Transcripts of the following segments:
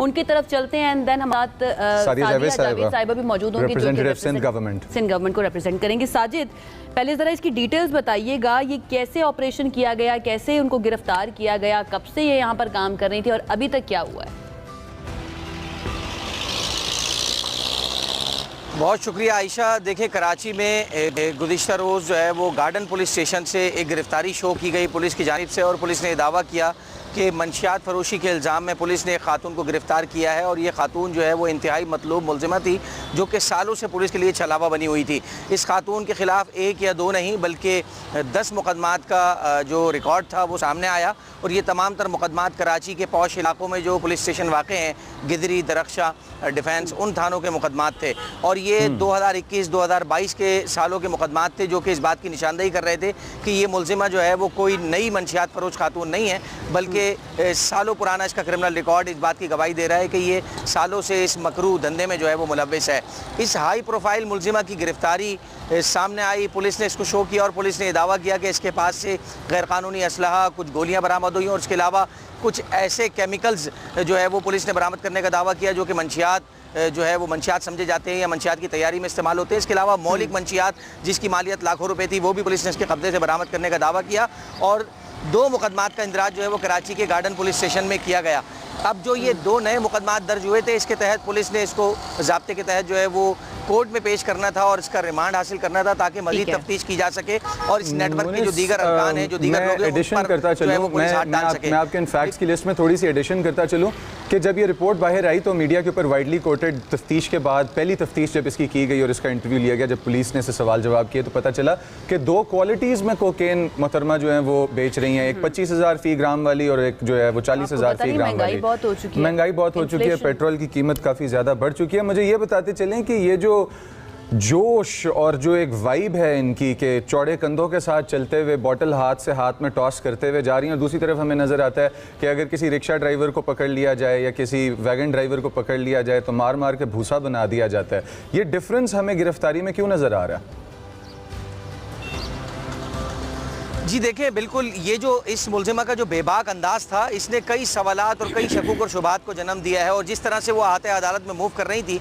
उनकी तरफ चलते हैं एंड देन हमारे सादिया जावेद साहिबा भी मौजूद होंगी जो कि सिंध गवर्नमेंट को रिप्रेजेंट करेंगे। साजिद, पहले ज़रा इसकी डिटेल्स बताइएगा, ये कैसे ऑपरेशन किया गया, कैसे उनको गिरफ्तार किया गया, कब से ये यहाँ पर काम कर रही थी और अभी तक क्या हुआ है? बहुत शुक्रिया आयशा। देखिए, कराची में गुज़िश्ता रोज़ जो है वो गार्डन पुलिस स्टेशन से एक गिरफ्तारी शो की गई पुलिस की जानिब से, और पुलिस ने दावा किया कि मंशियात फरोशी के इल्ज़ाम में पुलिस ने एक खातून को गिरफ़्तार किया है, और ये खातून जो है वो इंतहाई मतलूब मुलज़िमा थी जो कि सालों से पुलिस के लिए छलावा बनी हुई थी। इस खातून के ख़िलाफ़ एक या दो नहीं बल्कि 10 मुकदमात का जो रिकॉर्ड था वो सामने आया, और ये तमाम तर मुकदमात कराची के पौश इलाकों में जो पुलिस स्टेशन वाक़ हैं, गिदरी, दरख्शा, डिफेंस, उन थानों के मुकदमात थे, और ये 2021-2022 के सालों के मुकदमात थे जो कि इस बात की निशानदेही कर रहे थे कि ये मुलज़िमा जो है वो कोई नई मंशियात फरोश खातून नहीं है, बल्कि सालों पुराना इसका क्रिमिनल रिकॉर्ड इस बात की गवाही दे रहा है कि ये सालों से इस मकरूह धंधे में जो है वो मुलव्विस है। इस हाई प्रोफाइल मुलज़िमा की गिरफ्तारी सामने आई, पुलिस ने इसको शो किया और पुलिस ने दावा किया कि इसके पास से गैरकानूनी असलहा, कुछ गोलियां बरामद हुई, और इसके अलावा कुछ ऐसे केमिकल्स जो है वो पुलिस ने बरामद करने का दावा किया जो कि मंशियात जो है वो मंशियात समझे जाते हैं या मंशियात की तैयारी में इस्तेमाल होते हैं। इसके अलावा मौलिक मंशियात जिसकी मालियत लाखों रुपए थी वो भी पुलिस ने इसके कब्जे से बरामद करने का दावा किया, और 2 मुकदमात का इंदराज जो है वो कराची के गार्डन पुलिस स्टेशन में किया गया। अब जो ये 2 नए मुकदमात दर्ज हुए थे, इसके तहत पुलिस ने इसको ज़ाब्ते के तहत जो है वो कोर्ट में पेश करना था और इसका रिमांड हासिल करना था ताकि मज़ीद तफ्तीश की जा सके और इस नेटवर्क के जो दीगर अरकान हैं, जो दीगर लोग हैं, एडिशन करता चलूं, मैं आपके इन फैक्ट्स की लिस्ट में थोड़ी सी एडिशन करता चलूं कि जब ये रिपोर्ट बाहर आई तो मीडिया के ऊपर वाइडली कोटेड तफ्तीश के बाद पहली तफ्तीश जब इसकी की गई और इसका इंटरव्यू लिया गया, जब पुलिस ने इसे सवाल जवाब किए तो पता चला कि 2 क्वालिटीज़ में कोकेन मोहतरमा जो है वो बेच रही हैं, एक 25,000 फ़ी ग्राम वाली और एक जो है वो 40,000 फ़ी ग्राम वाली। महंगाई बहुत हो चुकी है, पेट्रोल की कीमत काफ़ी ज़्यादा बढ़ चुकी है। मुझे ये बताते चलें कि ये जो जोश और जो एक वाइब है इनकी कि चौड़े कंधों के साथ चलते हुए बॉटल हाथ से हाथ में टॉस करते हुए जा रही हैं, और दूसरी तरफ हमें नज़र आता है कि अगर किसी रिक्शा ड्राइवर को पकड़ लिया जाए या किसी वैगन ड्राइवर को पकड़ लिया जाए तो मार मार के भूसा बना दिया जाता है। ये डिफरेंस हमें गिरफ्तारी में क्यों नज़र आ रहा है? जी देखिए, बिल्कुल ये जो इस मुलज़िमा का जो बेबाक अंदाज़ था, इसने कई सवालात और कई शकुक और शुबात को जन्म दिया है, और जिस तरह से वो आते अदालत में मूव कर रही थी,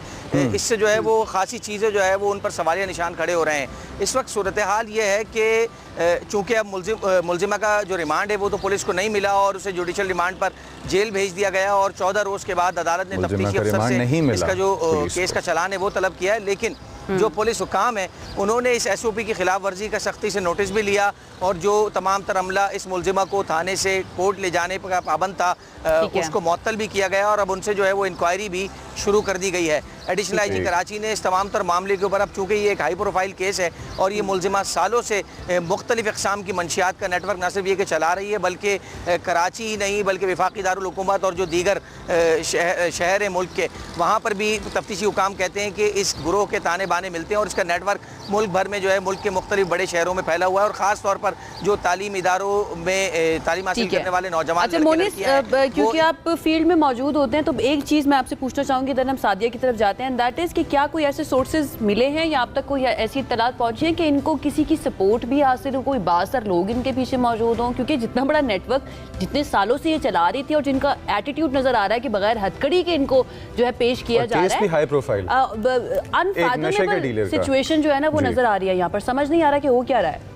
इससे जो है वो खासी चीज़ें जो है वो उन पर सवालिया निशान खड़े हो रहे हैं। इस वक्त सूरत हाल ये है कि चूँकि अब मुलज़िमा का जो रिमांड है वो तो पुलिस को नहीं मिला और उसे जुडिशल रिमांड पर जेल भेज दिया गया, और 14 रोज़ के बाद अदालत ने तफ्तीशी अफसर से इसका जो केस का चलान है वो तलब किया है। लेकिन जो पुलिस हुकाम है उन्होंने इस SOP की खिलाफ वर्जी का सख्ती से नोटिस भी लिया, और जो तमाम तर अमला इस मुलज़िमा को थाने से कोर्ट ले जाने का पाबंद था उसको मुअत्तल भी किया गया, और अब उनसे जो है वो इंक्वायरी भी शुरू कर दी गई है। एडिशनल IG कराची ने इस तमाम तर मामले के ऊपर, अब चूँकि ये एक हाई प्रोफाइल केस है और ये मुलज़िमा सालों से मुख्तलिफ़ अक़साम की मंशियात का नेटवर्क न सिर्फ ये कि चला रही है बल्कि कराची ही नहीं बल्कि वफाकी दारुल हुकूमत और जो दीगर शहर है मुल्क के, वहाँ पर भी तफ्तीशी हुकाम कहते हैं कि इस गुरोह के ताने बाने मिलते हैं, और इसका नेटवर्क मुल्क भर में जो है मुल्क के मुख्तलिफ बड़े शहरों में फैला हुआ है, और ख़ास तौर पर जो तालीम इदारों में तालीम हासिल करने वाले नौजवान। अच्छा मोनिस, क्योंकि आप फील्ड में मौजूद होते हैं तो एक चीज़ मैं आपसे पूछना चाहूँगी, इधर हम सादिया की तरफ जाते हैं, दैट इज़ कि क्या कोई ऐसे सोर्सेज मिले हैं या अब तक कोई ऐसी इत्तलात पहुँची है कि इनको किसी की सपोर्ट भी हासिल हो, कोई बासर लोग इनके पीछे मौजूद हों? क्योंकि जितना बड़ा नेटवर्क जितने सालों से ये चला रही थी और जिनका एटीट्यूड नज़र आ रहा है कि बगैर हथकड़ी के इनको जो है पेश किया जा रहा है, हाई प्रोफाइल अनफैथमेबल सिचुएशन जो है ना वो नज़र आ रही है यहाँ पर, समझ नहीं आ रहा कि हो क्या रहा है।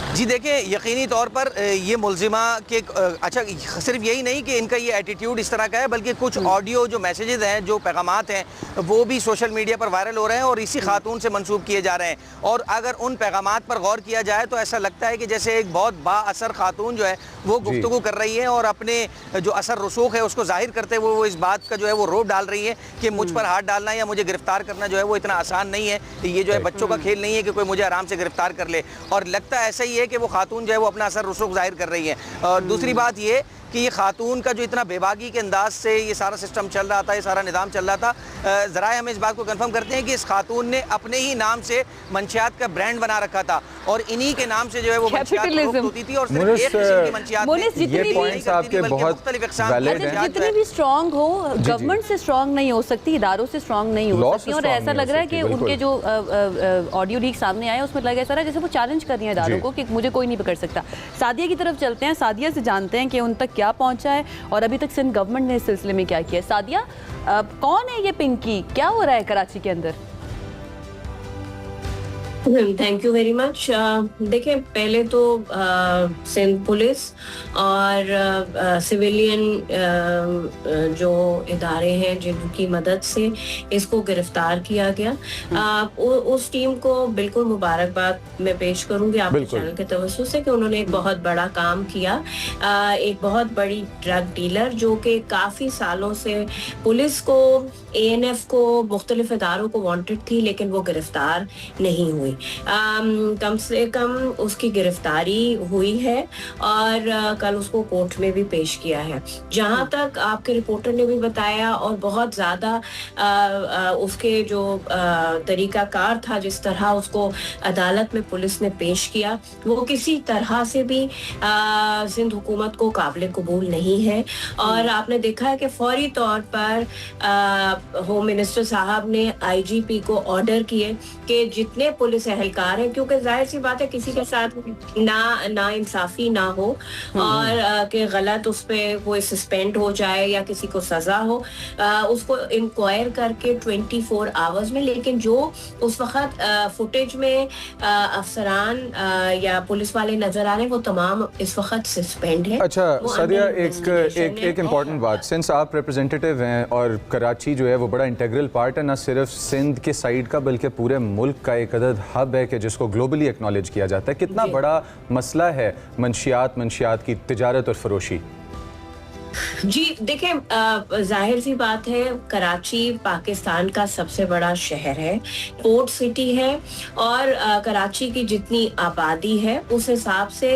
जी देखिए, यकीनी तौर पर ये मुलज़िमा के अच्छा सिर्फ यही नहीं कि इनका ये एटीट्यूड इस तरह का है, बल्कि कुछ ऑडियो जो मैसेजेस हैं, जो पैगामात हैं, वो भी सोशल मीडिया पर वायरल हो रहे हैं और इसी खातून से मंसूब किए जा रहे हैं। और अगर उन पैगामात पर गौर किया जाए तो ऐसा लगता है कि जैसे एक बहुत बाअसर खातून जो है वो गुफ्तगू कर रही है और अपने जो असर रसूख है उसको जाहिर करते हुए वो इस बात का जो है वो रोब डाल रही है कि मुझ पर हाथ डालना या मुझे गिरफ्तार करना जो है वो इतना आसान नहीं है, ये जो है बच्चों का खेल नहीं है कि कोई मुझे आराम से गिरफ्तार कर ले। और लगता ऐसा ही है कि वो खातून जो है वो अपना असर रसूख जाहिर कर रही है। और दूसरी बात ये कि ये खातून का जो इतना बेबाकी के अंदाज से ये सारा सिस्टम चल रहा था, ये सारा निज़ाम चल रहा था, ज़राए हमें इस बात को कंफर्म करते हैं कि इस खातून ने अपने ही नाम से मंशियात का ब्रांड बना रखा था और इन्हीं के नाम से जो है वो मंशियात फरोख्त होती थी और सिर्फ एक किस्म की मंशियात नहीं, ये पॉइंट्स आपके बहुत वैलिड हैं। जितनी भी स्ट्रांग हो, गवर्नमेंट से स्ट्रांग नहीं हो सकती, इदारों से स्ट्रांग नहीं हो सकती। और ऐसा लग रहा है कि उनके जो ऑडियो लीक सामने आए उसमें लग ऐसा रहा है जैसे वो चैलेंज कर रही है इदारों को कि मुझे कोई नहीं पकड़ सकता। सादिया की तरफ चलते हैं, सादिया से जानते हैं कि उन तक क्या पहुंचा है और अभी तक सिंध गवर्नमेंट ने इस सिलसिले में क्या किया है। सादिया, कौन है ये पिंकी, क्या हो रहा है कराची के अंदर? Thank you very much. देखिए, पहले तो सिंध पुलिस और सिविलियन जो इदारे हैं जिनकी मदद से इसको गिरफ्तार किया गया, उस टीम को बिल्कुल मुबारकबाद मैं पेश करूंगी आपके चैनल के तवज्जो से कि उन्होंने एक बहुत बड़ा काम किया। एक बहुत बड़ी ड्रग डीलर जो कि काफ़ी सालों से पुलिस को, ANF को, मुख्तलिफ इदारों को वांटेड थी, लेकिन वो गिरफ्तार नहीं हुई। कम से कम उसकी गिरफ्तारी हुई है और कल उसको कोर्ट में भी पेश किया है। जहां तक आपके रिपोर्टर ने भी बताया और बहुत ज़्यादा उसके जो तरीकाकार था, जिस तरह उसको अदालत में पुलिस ने पेश किया, वो किसी तरह से भी सिंध हुकूमत को काबिल कबूल नहीं है। और आपने देखा है कि फौरी तौर पर होम मिनिस्टर साहब ने IGP को ऑर्डर किए कि जितने पुलिस एहलकार हैं, क्योंकि जाहिर सी बात है किसी के साथ ना इंसाफी ना हो और कि गलत उस पर कोई सस्पेंड हो जाए या किसी को सजा हो, उसको इंक्वायर करके 24 आवर्स में। लेकिन जो उस वक्त फुटेज में अफसरान या पुलिस वाले नजर आ रहे हैं वो तमाम इस वक्त सस्पेंड है। अच्छा सादिया, एक इम्पॉर्टेंट बात, सिंस आप रिप्रेजेंटेटिव हैं और कराची जो है वो बड़ा इंटेग्रल पार्ट है ना सिर्फ सिंध के साइड का बल्कि पूरे मुल्क का एक अदद हब है कि जिसको ग्लोबली एक्नॉलेज किया जाता है। कितना बड़ा मसला है मंशियात की तिजारत और फरोशी? जी देखें, जाहिर सी बात है कराची पाकिस्तान का सबसे बड़ा शहर है, पोर्ट सिटी है और कराची की जितनी आबादी है उस हिसाब से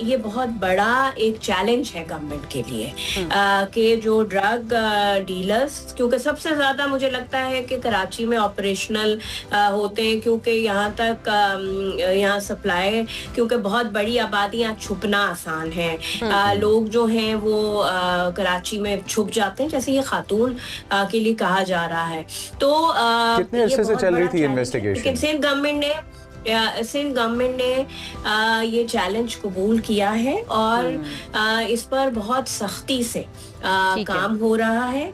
ये बहुत बड़ा एक चैलेंज है गवर्नमेंट के लिए कि जो ड्रग डीलर्स, क्योंकि सबसे ज़्यादा मुझे लगता है कि कराची में ऑपरेशनल होते हैं, क्योंकि यहाँ सप्लाई, क्योंकि बहुत बड़ी आबादी, यहाँ छुपना आसान है। लोग जो हैं वो कराची में छुप जाते हैं, जैसे ये खातून के लिए कहा जा रहा है। तो कितने अरसे से चल रही थी इन्वेस्टिगेशन? सिंध गवर्नमेंट ने ये चैलेंज कबूल किया है और इस पर बहुत सख्ती से काम हो रहा है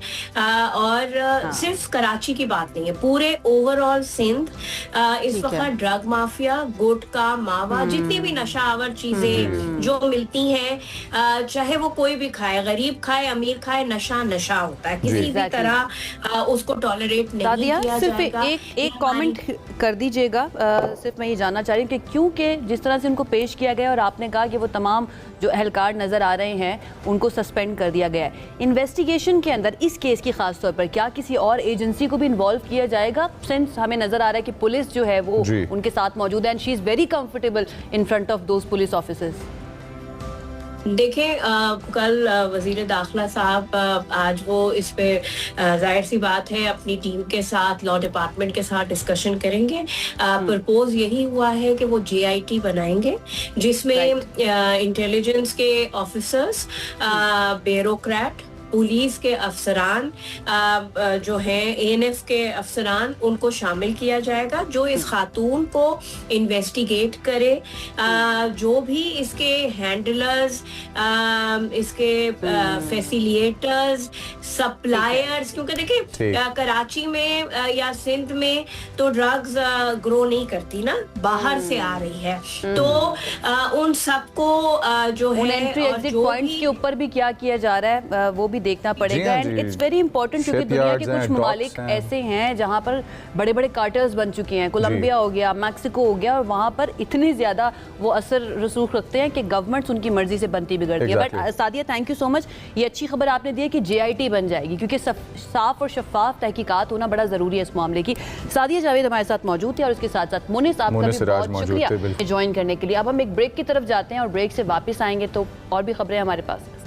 और सिर्फ कराची की बात नहीं है, पूरे ओवरऑल सिंध इस वक्त ड्रग माफिया, गुटखा, मावा, जितनी भी नशा आवर चीजें जो मिलती हैं, चाहे वो कोई भी खाए, गरीब खाए, अमीर खाए, नशा होता है, किसी भी तरह उसको टॉलरेट नहीं किया जाएगा। एक कमेंट कर दीजिएगा, सिर्फ मैं ये जानना चाह रही हूँ कि क्योंकि जिस तरह से उनको पेश किया गया और आपने कहा कि वो तमाम जो एहलकार नज़र आ रहे हैं उनको सस्पेंड कर दिया गया है, इन्वेस्टिगेशन के अंदर इस केस की खास तौर पर क्या किसी और एजेंसी को भी इन्वॉल्व किया जाएगा? सिंस हमें नज़र आ रहा है कि पुलिस जो है वो उनके साथ मौजूद है and she is very comfortable in front of those police officers. देखें, कल वजीर दाखिला साहब आज वो इस पे जाहिर सी बात है अपनी टीम के साथ, लॉ डिपार्टमेंट के साथ डिस्कशन करेंगे। प्रपोज यही हुआ है कि वो JIT बनाएंगे जिसमें इंटेलिजेंस के ऑफिसर्स, ब्यूरोक्रेट, पुलिस के अफसरान जो हैं, ANF के अफसरान, उनको शामिल किया जाएगा जो इस खातून को इन्वेस्टिगेट करे, जो भी इसके हैंडलर्स, इसके फैसिलिएटर्स, सप्लायर्स, क्योंकि देखिए कराची में या सिंध में तो ड्रग्स ग्रो नहीं करती ना, बाहर से आ रही है, तो उन सबको जो है एंट्री एग्जिट पॉइंट्स के ऊपर भी क्या किया जा रहा है वो भी देखना पड़ेगा। एंड इट्स वेरी इंपॉर्टेंट क्योंकि दुनिया के कुछ ममालिक ऐसे हैं जहां पर बड़े बड़े कार्टल्स बन चुके हैं, कोलंबिया हो गया, मैक्सिको हो गया, और वहां पर इतनी ज्यादा वो असर रसूख रखते हैं कि गवर्नमेंट्स उनकी मर्जी से बनती बिगड़ती है। But Sadia, thank you so much, ये अच्छी खबर आपने दी है कि JIT बन जाएगी, क्योंकि साफ और शफाफ तहकीकात होना बड़ा जरूरी है इस मामले की। सादिया जावेद हमारे साथ मौजूद थे और उसके साथ साथ मोनिस साहब का भी बहुत शुक्रिया ज्वाइन करने के लिए। अब हम एक ब्रेक की तरफ जाते हैं और ब्रेक से वापस आएंगे तो और भी खबरें हमारे पास।